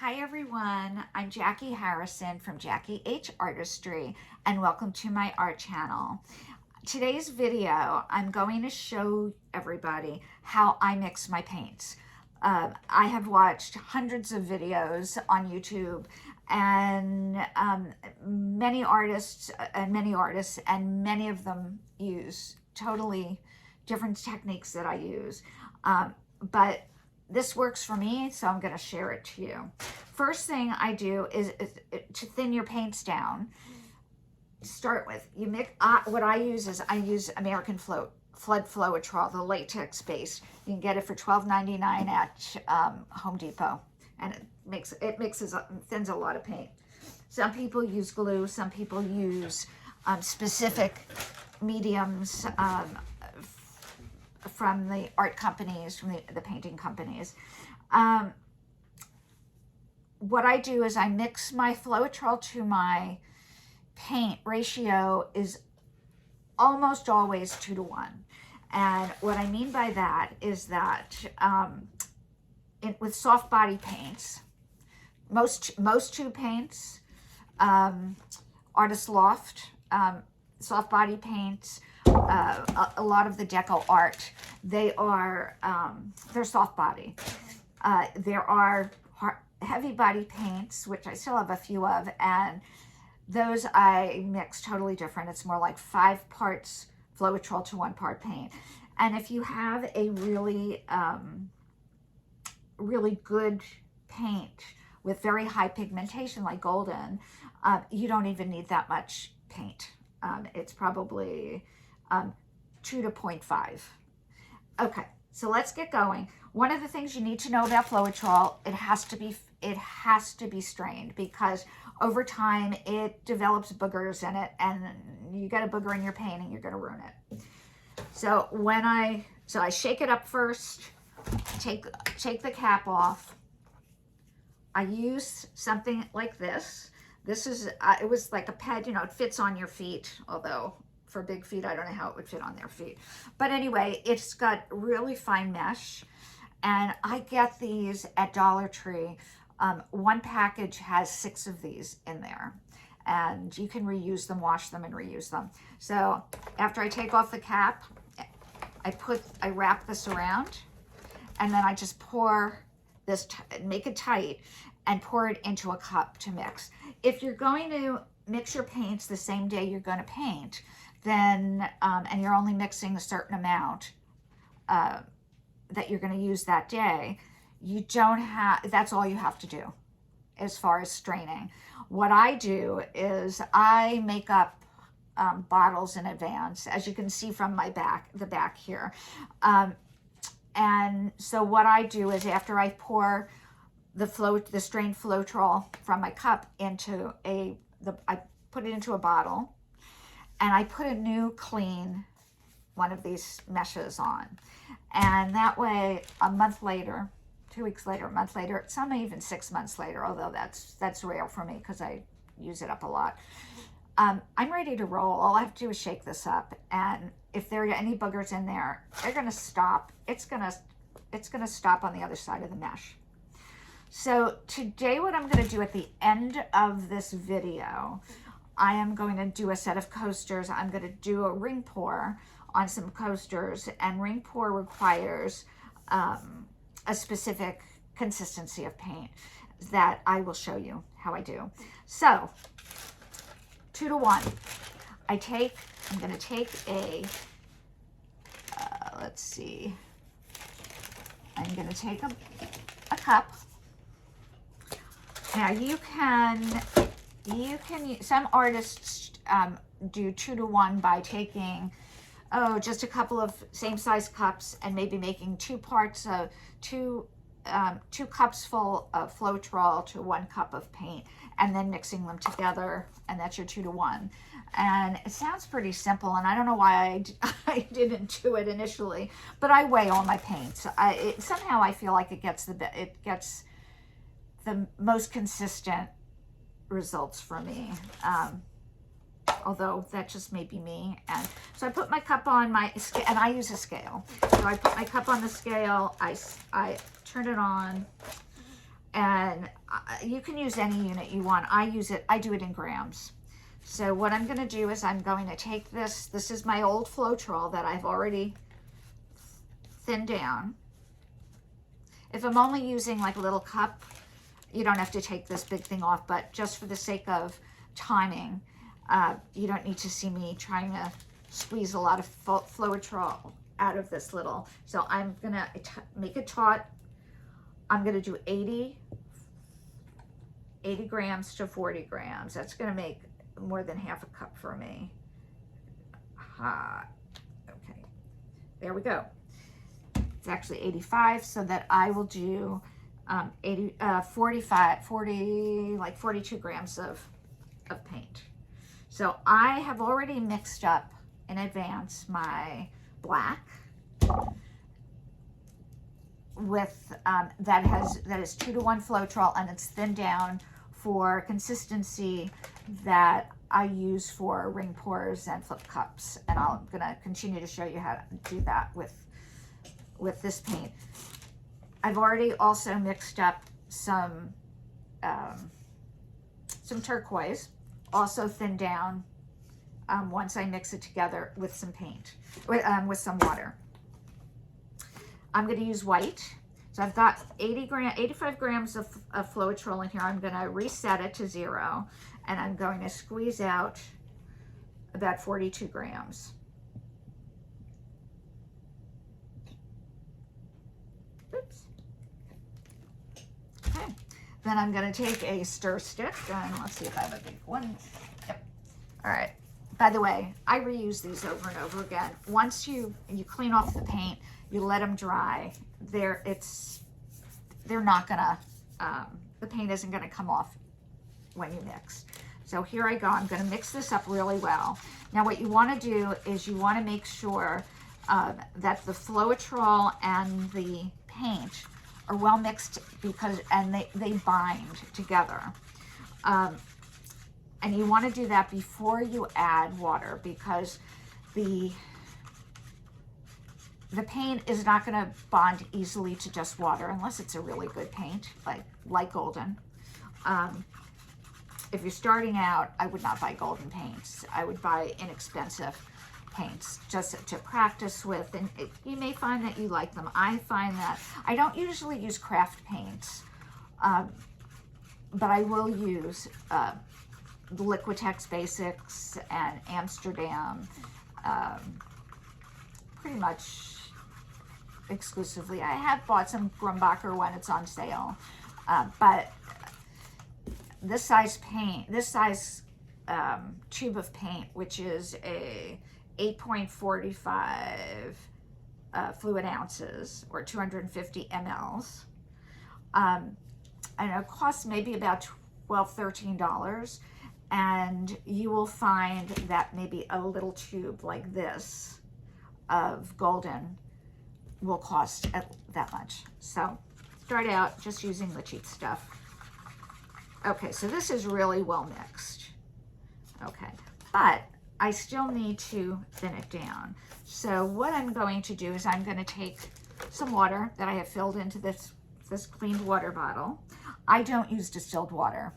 Hi everyone, I'm Jackie Harrison from Jackie H Artistry and welcome to my art channel. Today's video, I'm going to show everybody how I mix my paints. I have watched hundreds of videos on YouTube and many artists and many of them use totally different techniques that I use. But this works for me, so I'm going to share it to you. First thing I do is to thin your paints down. Start with, you mix, what I use is I use American Flood Floetrol, the latex base. You can get it for $12.99 at Home Depot, and it thins a lot of paint. Some people use glue, some people use specific mediums from the art companies, from the painting companies. What I do is I mix my Floetrol to my paint. Ratio is almost always 2 to 1. And what I mean by that is that with soft body paints, most tube paints, Artist Loft, soft body paints, a lot of the deco art, they're soft body. There are heavy body paints, which I still have a few of, and those I mix totally different. It's more like 5 parts Floetrol to 1 part paint. And if you have a really good paint with very high pigmentation like golden, you don't even need that much paint. It's probably 2 to 0.5. Okay, so let's get going. One of the things you need to know about Floetrol, it has to be strained, because over time it develops boogers in it, and you get a booger in your paint and you're going to ruin it. So I shake it up first, take the cap off. I use something like this. This is it was like a pad, you know, it fits on your feet, although for big feet I don't know how it would fit on their feet. But anyway, it's got really fine mesh, and I get these at Dollar Tree. One package has 6 of these in there, and you can reuse them, wash them, and reuse them. So after I take off the cap, I wrap this around, and then I just pour this, make it tight, and pour it into a cup to mix. If you're going to mix your paints the same day you're going to paint, then and you're only mixing a certain amount that you're going to use that day, you don't have, that's all you have to do as far as straining. What I do is I make up bottles in advance, as you can see from the back here. And so what I do is, after I pour the strained Floetrol from my cup into I put it into a bottle, and I put a new clean one of these meshes on. And that way, a month later, 2 weeks later, a month later, some even 6 months later, although that's rare for me because I use it up a lot, I'm ready to roll. All I have to do is shake this up, and if there are any boogers in there, they're gonna stop. It's gonna stop on the other side of the mesh. So today what I'm going to do at the end of this video, I am going to do a set of coasters. I'm going to do a ring pour on some coasters, and ring pour requires a specific consistency of paint that I will show you how I do. So 2 to 1. I'm going to take a, let's see, I'm going to take a cup. Now you can, some artists do 2 to 1 by taking, just a couple of same size cups and maybe making 2 parts of, 2 cups full of Floetrol to 1 cup of paint, and then mixing them together, and that's your 2 to 1. And it sounds pretty simple, and I don't know why I didn't do it initially, but I weigh all my paints. Somehow I feel like it gets the most consistent results for me, although that just may be me. And so I put my cup on my scale, and I use a scale. So I put my cup on the scale, I turn it on, and you can use any unit you want. I do it in grams. So what I'm going to do is I'm going to take this. This is my old Floetrol that I've already thinned down. If I'm only using like a little cup, you don't have to take this big thing off, but just for the sake of timing, you don't need to see me trying to squeeze a lot of Floetrol out of this little. So I'm going to make it taut. I'm going to do 80 grams to 40 grams. That's going to make more than half a cup for me. Okay, there we go. It's actually 85, so that I will do 42 grams of paint. So I have already mixed up in advance my black with that is 2-to-1 Floetrol, and it's thinned down for consistency that I use for ring pours and flip cups. And I'm gonna continue to show you how to do that with this paint. I've already also mixed up some turquoise, also thinned down once I mix it together with some paint, with some water. I'm going to use white. So I've got 85 grams of Floetrol in here. I'm going to reset it to 0, and I'm going to squeeze out about 42 grams. Oops. Okay. Then I'm going to take a stir stick, and let's see if I have a big one. Yep. All right. By the way, I reuse these over and over again. Once you clean off the paint, you let them dry. They're not gonna, the paint isn't gonna come off when you mix. So here I go. I'm gonna mix this up really well. Now what you want to do is you want to make sure that the Floetrol and the paint are well mixed, and they bind together. And you want to do that before you add water, because the paint is not going to bond easily to just water unless it's a really good paint, like golden. If you're starting out, I would not buy golden paints. I would buy inexpensive paints just to practice with, and you may find that you like them. I find that I don't usually use craft paints, but I will use the Liquitex Basics and Amsterdam pretty much exclusively. I have bought some Grumbacher when it's on sale, but this size tube of paint, which is a 8.45 fluid ounces, or 250 mLs, and it costs maybe about $12–13. And you will find that maybe a little tube like this of golden will cost that much. So start out just using the cheap stuff. Okay, so this is really well mixed. Okay, but I still need to thin it down. So what I'm going to do is I'm going to take some water that I have filled into this cleaned water bottle. I don't use distilled water.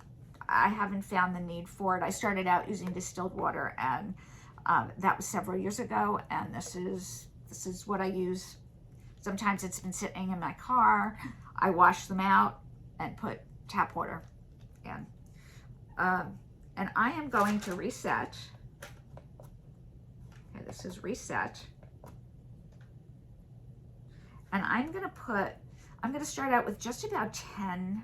I haven't found the need for it. I started out using distilled water, and that was several years ago, and this is what I use. Sometimes it's been sitting in my car. I wash them out and put tap water in. And I am going to reset. Okay, this is reset. And I'm going to start out with just about 10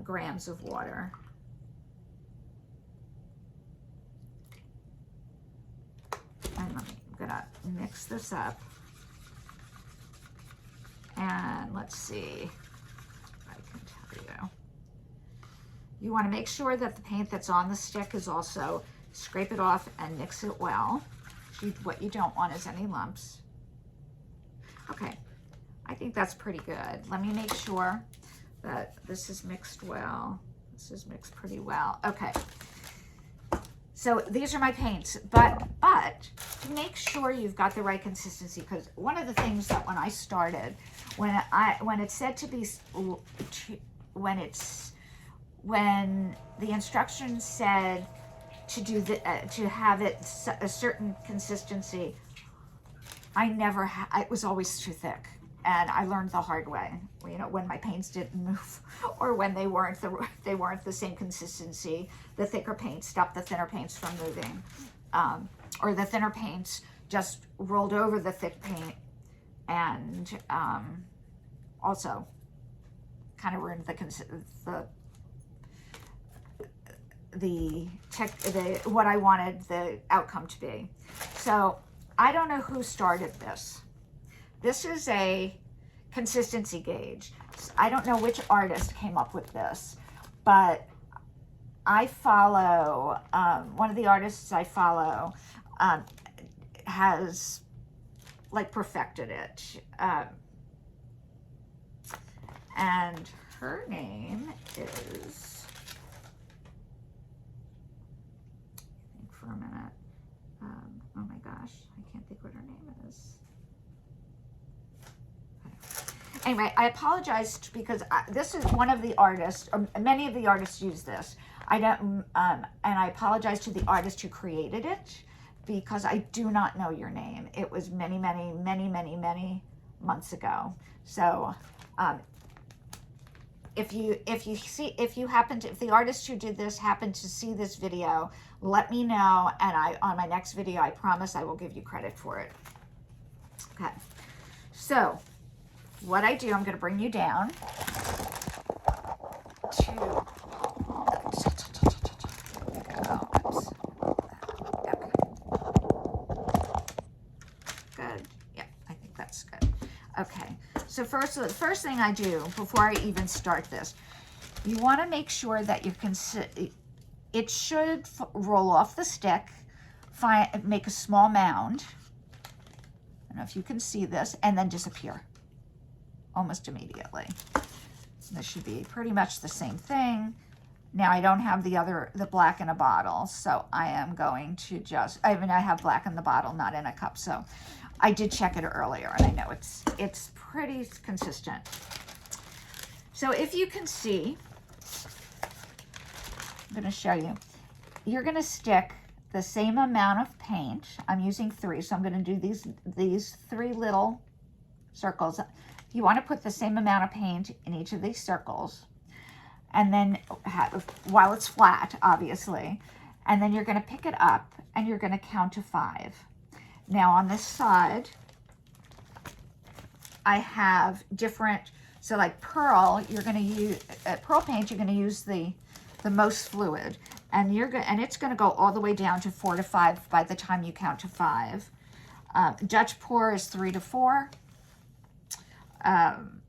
grams of water. And I'm gonna mix this up. And let's see, I can tell you. You want to make sure that the paint that's on the stick is also, scrape it off and mix it well. What you don't want is any lumps. Okay, I think that's pretty good. Let me make sure that this is mixed well. This is mixed pretty well. Okay. So these are my paints, but to make sure you've got the right consistency, because one of the things that when I started, when it said to be when the instructions said to do to have it a certain consistency, it was always too thick. And I learned the hard way, you know, when my paints didn't move, or when they weren't the same consistency. The thicker paints stopped the thinner paints from moving, or the thinner paints just rolled over the thick paint, and also kind of ruined the what I wanted the outcome to be. So I don't know who started this. This is a consistency gauge. I don't know which artist came up with this, but I follow, one of the artists I follow has like perfected it. And her name is, think for a minute. Oh my gosh, I can't think what her name is. Anyway, I apologized because this is one of the artists, or many of the artists use this. I don't, and I apologize to the artist who created it because I do not know your name. It was many, many, many, many, many months ago. So, if the artist who did this happened to see this video, let me know, and on my next video, I promise I will give you credit for it. Okay, so what I do, I'm going to bring you down to, good, yeah, I think that's good. Okay, so the first thing I do before I even start this, you want to make sure that it should roll off the stick, make a small mound, I don't know if you can see this, and then disappear almost immediately. This should be pretty much the same thing. Now I don't have the black in a bottle, so I am going to I have black in the bottle, not in a cup, so I did check it earlier, and I know it's pretty consistent. So if you can see, I'm going to show you. You're going to stick the same amount of paint. I'm using 3, so I'm going to do these 3 little circles. You want to put the same amount of paint in each of these circles, and then while it's flat, obviously, and then you're going to pick it up and you're going to count to 5. Now on this side, I have different, so like pearl, you're going to use pearl paint. You're going to use the most fluid, and it's going to go all the way down to 4 to 5 by the time you count to 5. Dutch pour is 3 to 4. And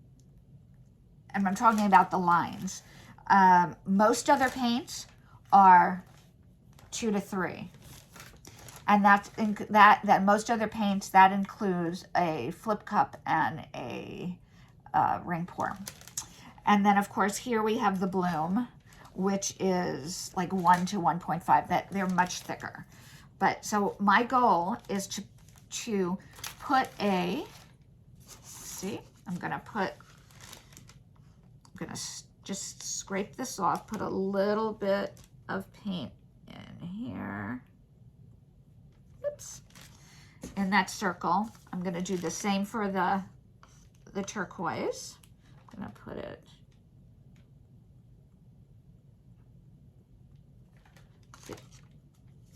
I'm talking about the lines. Most other paints are 2 to 3. And that most other paints, that includes a flip cup and a ring pour. And then of course here we have the bloom, which is like 1 to 1.5. That they're much thicker. But so my goal is to put I'm gonna just scrape this off, put a little bit of paint in here. Oops. In that circle. I'm gonna do the same for the turquoise. I'm gonna put it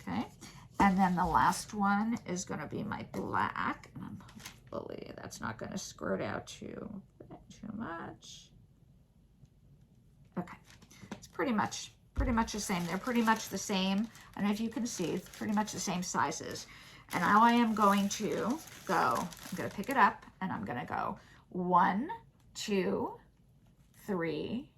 okay. And then the last one is gonna be my black. And hopefully that's not gonna squirt out too much. Okay, it's pretty much the same. They're pretty much the same. I don't know if you can see, it's pretty much the same sizes. And now I am going to I'm gonna pick it up and I'm gonna go 1, 2, 3,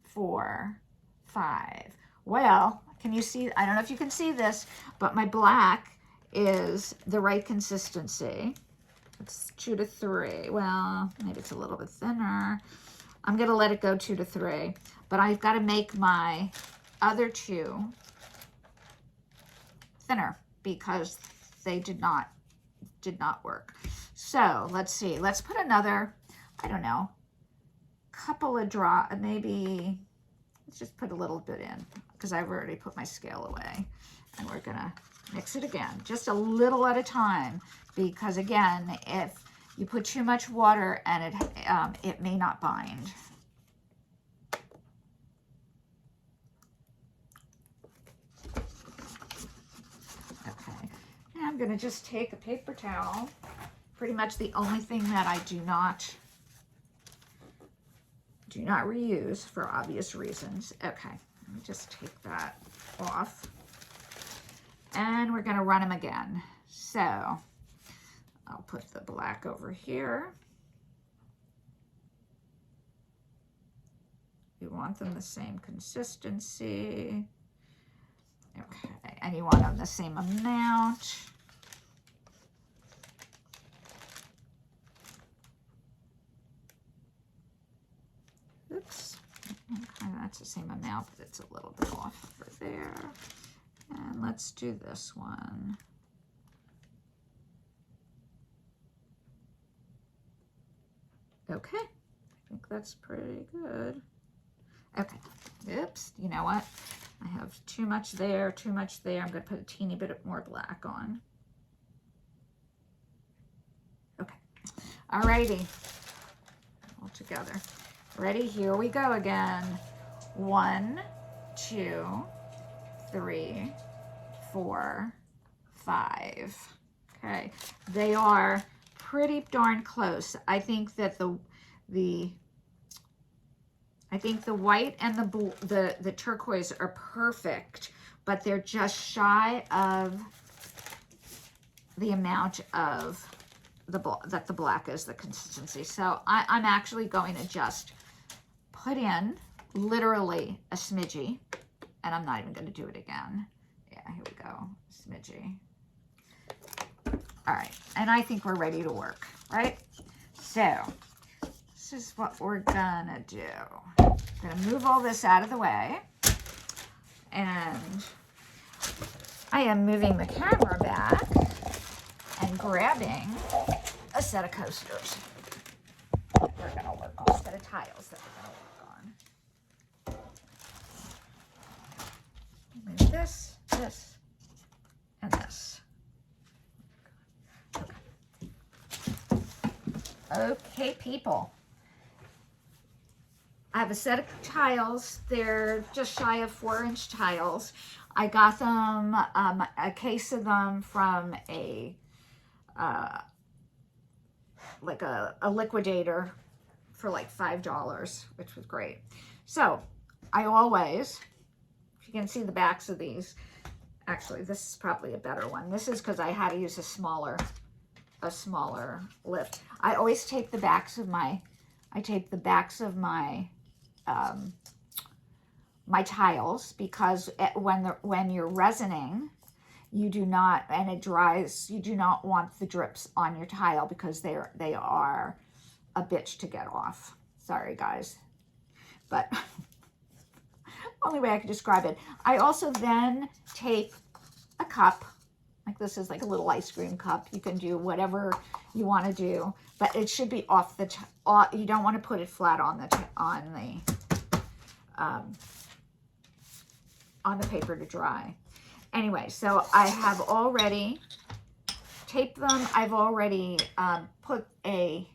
4, 5. Well, can you see? I don't know if you can see this, but my black is the right consistency. It's 2 to 3. Well, maybe it's a little bit thinner. I'm going to let it go 2 to 3, but I've got to make my other 2 thinner because they did not work. So let's see. Let's put another, I don't know, couple of drops, maybe, let's just put a little bit in because I've already put my scale away. And we're gonna mix it again, just a little at a time, because again, if you put too much water and it may not bind. Okay, and I'm gonna just take a paper towel, pretty much the only thing that I do not reuse for obvious reasons. Okay, let me just take that off. And we're going to run them again. So I'll put the black over here. You want them the same consistency. Okay, and you want them the same amount. Oops, okay, that's the same amount, but it's a little bit off over there. And let's do this one. Okay, I think that's pretty good. Okay, oops, you know what? I have too much there, too much there. I'm gonna put a teeny bit more black on. Okay, alrighty, all together. Ready, here we go again. 1, 2, 3, 4, 5. Okay, they are pretty darn close. I think that the white and the turquoise are perfect, but they're just shy of the amount of that the black is the consistency. So I'm actually going to just put in literally a smidgy, and I'm not even going to do it again. Yeah, here we go, smidgy. All right, and I think we're ready to work, right? So this is what we're gonna do. I'm gonna move all this out of the way, and I am moving the camera back and grabbing a set of coasters. We're gonna work on a set of tiles that we're gonna work on. Move this, this, and this. Okay, people. I have a set of tiles. They're just shy of 4-inch tiles. I got them, a case of them from a liquidator for like $5, which was great. So I always, if you can see the backs of these, actually this is probably a better one. This is because I had to use a smaller lift. I always tape the backs of my, my tiles, because when you're resining, you do not, and it dries, you do not want the drips on your tile, because they are a bitch to get off. Sorry guys, but only way I could describe it. I also then tape a cup, like this is like a little ice cream cup. You can do whatever you want to do, but it should be off the, you don't want to put it flat on the paper to dry. Anyway, so I have already taped them. I've already put a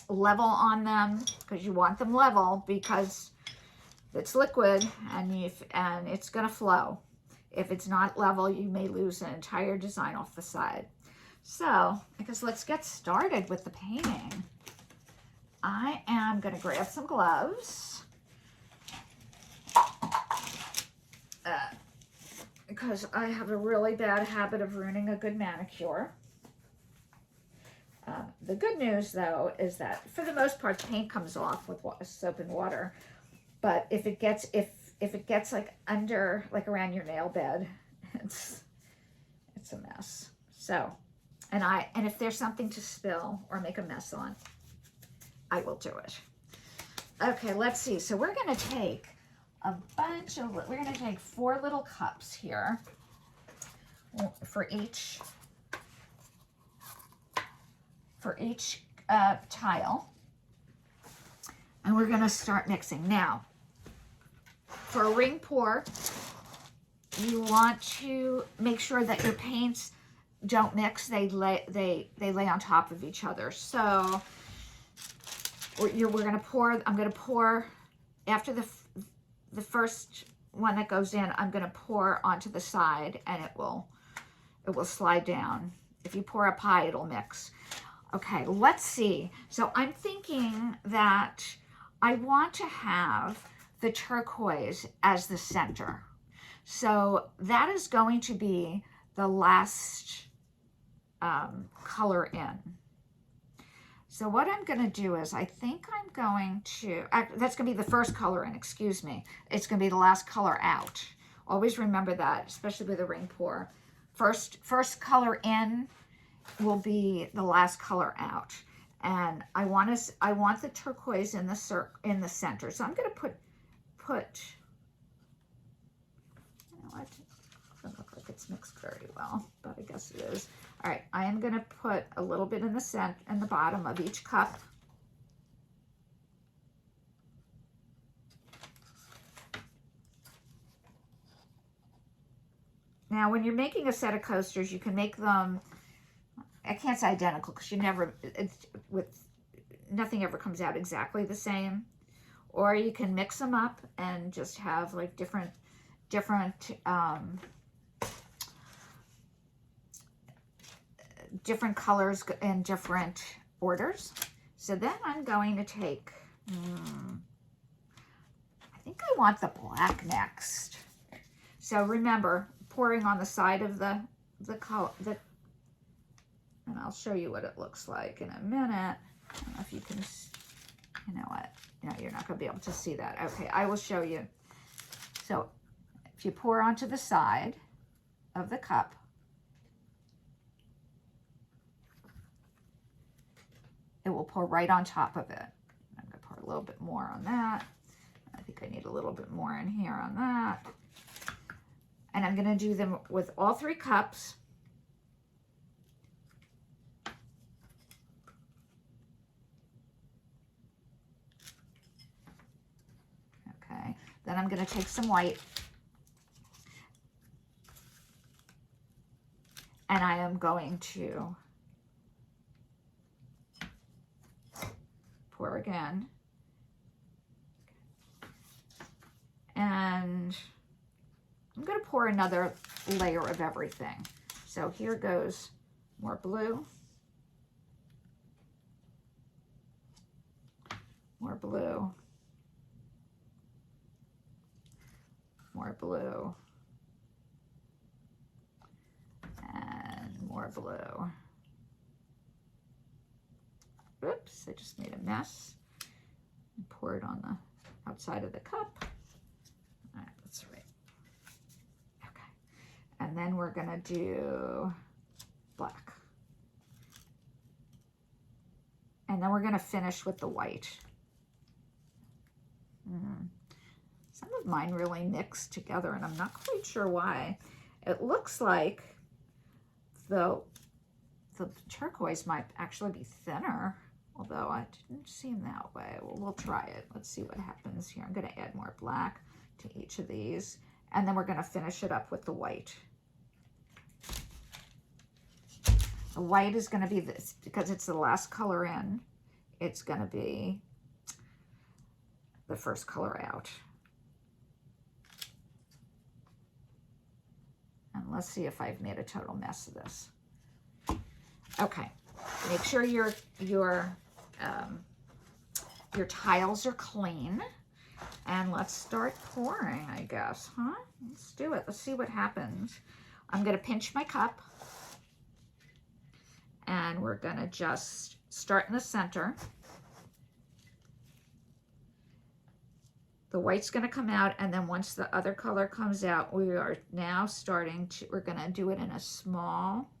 level on them, because you want them level, because it's liquid and it's going to flow. If it's not level, you may lose an entire design off the side. So I guess let's get started with the painting. I am going to grab some gloves, because I have a really bad habit of ruining a good manicure. The good news, though, is that for the most part, paint comes off with soap and water. But if it gets like under, like around your nail bed, it's a mess. So, and if there's something to spill or make a mess on, I will do it. Okay, let's see. So we're gonna take we're gonna take 4 little cups here for each tile. And we're going to start mixing. Now, for a ring pour, you want to make sure that your paints don't mix. They lay on top of each other. So we're going to pour. I'm going to pour after the first one that goes in. I'm going to pour onto the side, and it will slide down. If you pour up high, it'll mix. Okay, let's see. So I'm thinking that I want to have the turquoise as the center. So that is going to be the last color in. So what I'm going to do is, I think I'm going to, that's going to be the first color in, excuse me. It's going to be the last color out. Always remember that, especially with a ring pour. First color in will be the last color out. And I want the turquoise in the center. So I'm going to put you know what? It doesn't look like it's mixed very well, but I guess it is. All right, I am going to put a little bit in the center, in the bottom of each cup. Now, when you're making a set of coasters, you can make them, I can't say identical because nothing ever comes out exactly the same. Or you can mix them up and just have like different colors in different orders. So then I'm going to take, I think I want the black next. So remember, pouring on the side of the color, and I'll show you what it looks like in a minute. I don't know if you can, you know what? No, you're not going to be able to see that. Okay, I will show you. So if you pour onto the side of the cup, it will pour right on top of it. I'm going to pour a little bit more on that. I think I need a little bit more in here on that. And I'm going to do them with all 3 cups. Okay, then I'm going to take some white. And I am going to pour again. And I'm going to pour another layer of everything. So here goes more blue. More blue. More blue. And more blue. Oops, I just made a mess. Pour it on the outside of the cup. All right, that's right. Okay. And then we're going to do black. And then we're going to finish with the white. Some of mine really mixed together, and I'm not quite sure why. It looks like the turquoise might actually be thinner, although it didn't seem that way. Well, we'll try it. Let's see what happens here. I'm going to add more black to each of these, and then we're going to finish it up with the white. The white is going to be this, because it's the last color in, it's going to be the first color out. And let's see if I've made a total mess of this. Okay, make sure your tiles are clean. And let's start pouring, I guess, huh? Let's do it. Let's see what happens. I'm going to pinch my cup. And we're going to just start in the center. The white's going to come out, and then once the other color comes out, we are now starting to, we're going to do it in a small.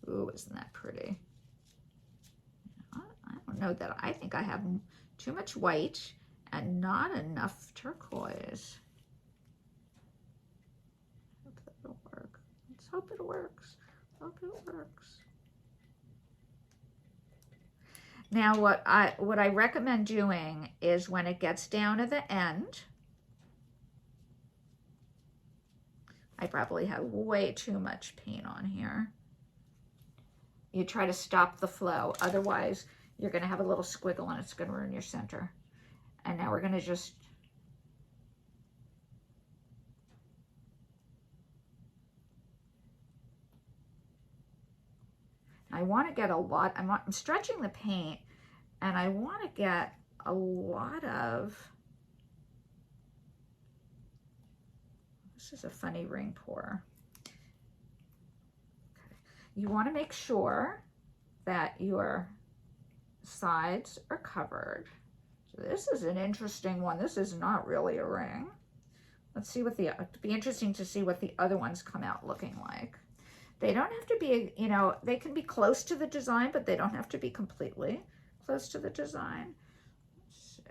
Ooh, isn't that pretty? I don't know that, I think I have too much white and not enough turquoise. Hope that'll work. Let's hope it works. Hope it works. Now what I recommend doing is when it gets down to the end, I probably have way too much paint on here. You try to stop the flow, otherwise you're going to have a little squiggle and it's going to ruin your center. And now we're going to just I want to get a lot, I'm stretching the paint, and I want to get a lot of, this is a funny ring pour. Okay. You want to make sure that your sides are covered. So this is an interesting one. This is not really a ring. Let's see what it'd be interesting to see what the other ones come out looking like. They don't have to be, you know, they can be close to the design, but they don't have to be completely close to the design. Let's see.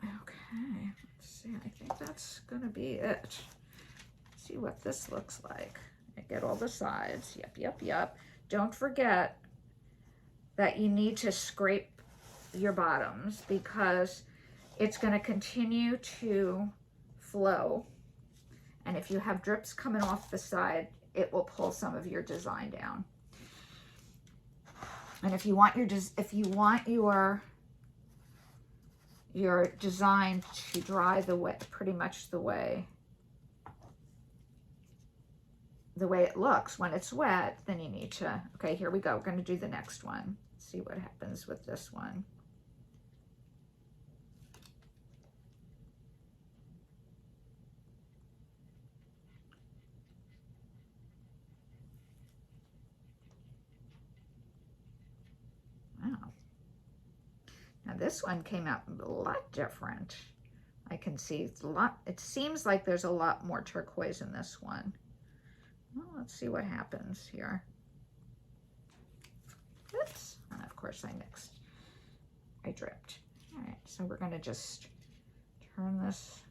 Okay, let's see. I think that's going to be it. Let's see what this looks like. I get all the sides. Yep, yep, yep. Don't forget that you need to scrape your bottoms because it's going to continue to flow, and if you have drips coming off the side, it will pull some of your design down. And if you want your design to dry the way, pretty much the way it looks when it's wet, then you need to, okay, here we go. We're going to do the next one. See what happens with this one. Wow. Now this one came out a lot different. I can see it's a lot, it seems like there's a lot more turquoise in this one. Well, let's see what happens here. Oops, and of course I dripped. All right, so we're gonna just turn this.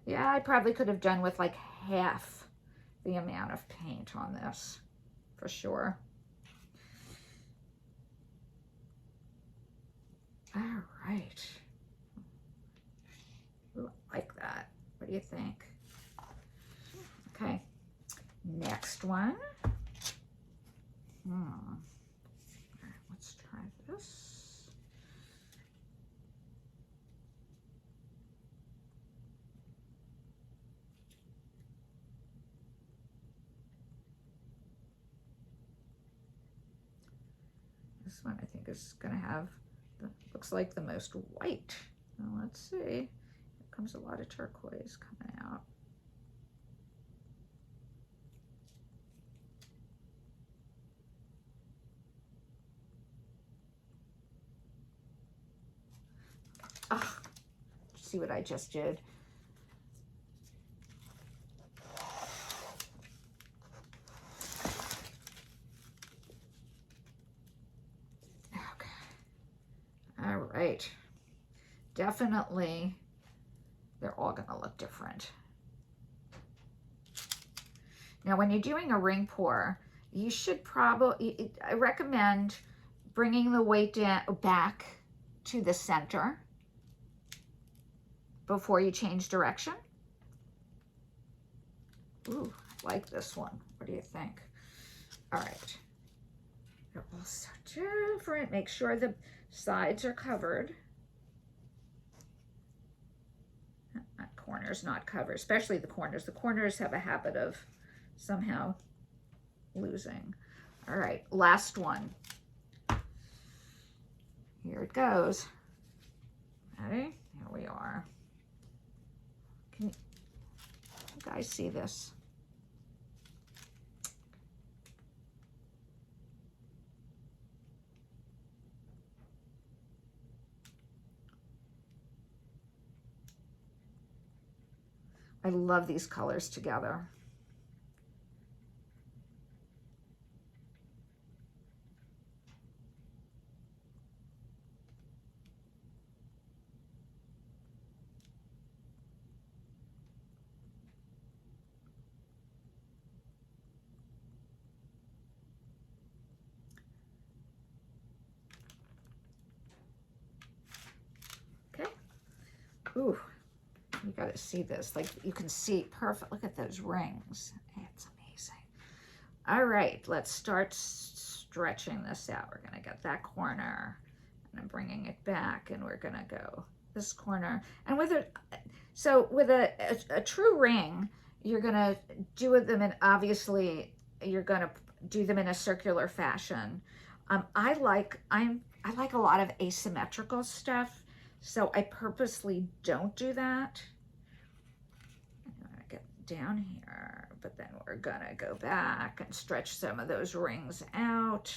Yeah, I probably could have done with like half the amount of paint on this, for sure. All right. Ooh, I like that. What do you think? Okay, next one. All right, let's try this. This one I think is going to have, looks like the most white. Now let's see. Here comes a lot of turquoise coming out. Ah, see what I just did. Okay. All right. Definitely, they're all going to look different. Now, when you're doing a ring pour, you should probably, I recommend bringing the weight down, back to the center before you change direction. Ooh, I like this one. What do you think? All right. They're all so different. Make sure the sides are covered. That corner's not covered, especially the corners. The corners have a habit of somehow losing. All right, last one. Here it goes. Okay, here we are. Can you guys see this? I love these colors together. got to see this. Like you can see perfect. Look at those rings. It's amazing. All right, let's start stretching this out. We're going to get that corner and I'm bringing it back and we're going to go this corner. And with a true ring, you're going to do them in, obviously, you're going to do them in a circular fashion. I like a lot of asymmetrical stuff, so I purposely don't do that. I'm gonna get down here, but then we're gonna go back and stretch some of those rings out.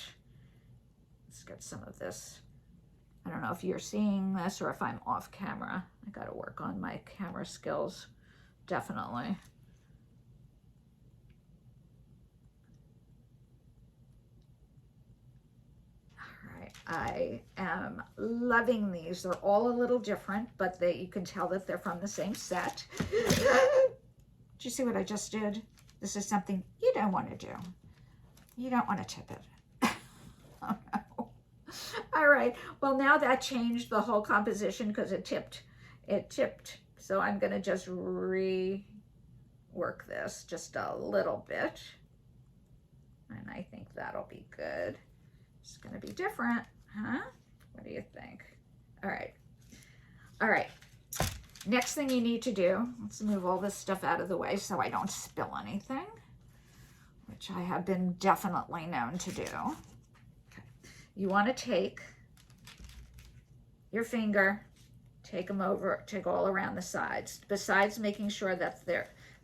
Let's get some of this. I don't know if you're seeing this or if I'm off camera. I gotta work on my camera skills, definitely. I am loving these. They're all a little different, but you can tell that they're from the same set. Did you see what I just did? This is something you don't want to do. You don't want to tip it. Oh no. All right. Well, now that changed the whole composition because it tipped. It tipped. So I'm going to just rework this just a little bit. And I think that'll be good. It's going to be different. Huh? What do you think? All right. All right. Next thing you need to do, let's move all this stuff out of the way so I don't spill anything, which I have been definitely known to do. Okay. You want to take your finger, take them over, take all around the sides. Besides making sure that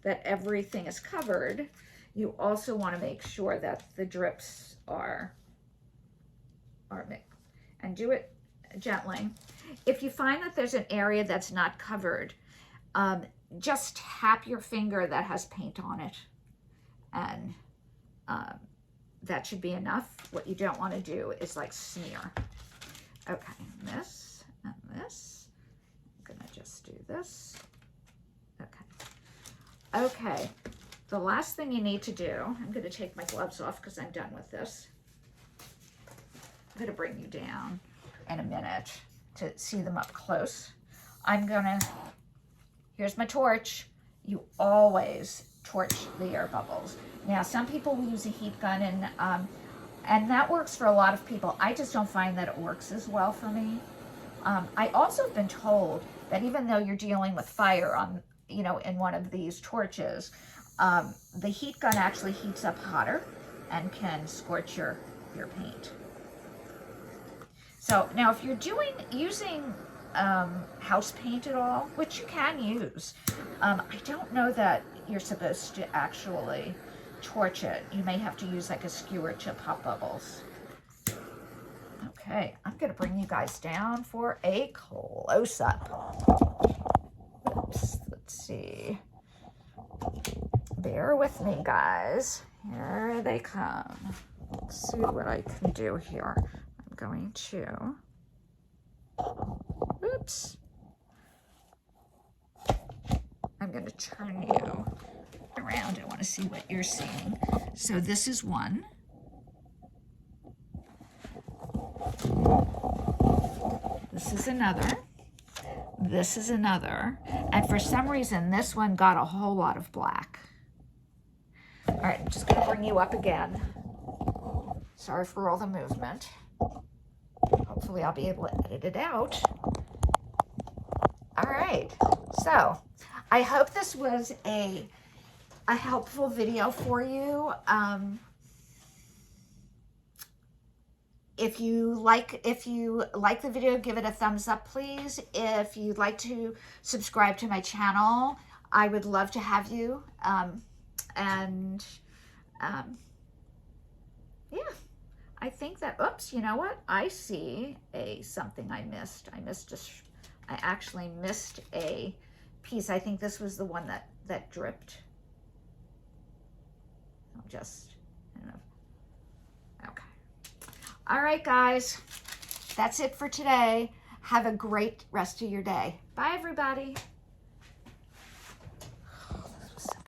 everything is covered, you also want to make sure that the drips are mixed. And do it gently. If you find that there's an area that's not covered, just tap your finger that has paint on it, and that should be enough. What you don't want to do is like smear. Okay, this and this. I'm gonna just do this. Okay. Okay, the last thing you need to do, I'm gonna take my gloves off because I'm done with this. I'm going to bring you down in a minute to see them up close. Here's my torch. You always torch the air bubbles. Now, some people will use a heat gun, and that works for a lot of people. I just don't find that it works as well for me. I also have been told that even though you're dealing with fire in one of these torches, the heat gun actually heats up hotter and can scorch your paint. So now if you're using house paint at all, which you can use, I don't know that you're supposed to actually torch it. You may have to use like a skewer to pop bubbles. Okay, I'm gonna bring you guys down for a close-up. Oops, let's see. Bear with me, guys. Here they come. Let's see what I can do here. Going to, oops, I'm going to turn you around. I want to see what you're seeing. So this is one. This is another. This is another. And for some reason, this one got a whole lot of black. All right, I'm just going to bring you up again. Sorry for all the movement. Hopefully I'll be able to edit it out. All right, so I hope this was a helpful video for you. If you like the video, give it a thumbs up, please. If you'd like to subscribe to my channel, I would love to have you. Yeah. I think that, oops, you know what? I see something I missed. I actually missed a piece. I think this was the one that dripped. I don't know. Okay. All right, guys. That's it for today. Have a great rest of your day. Bye, everybody.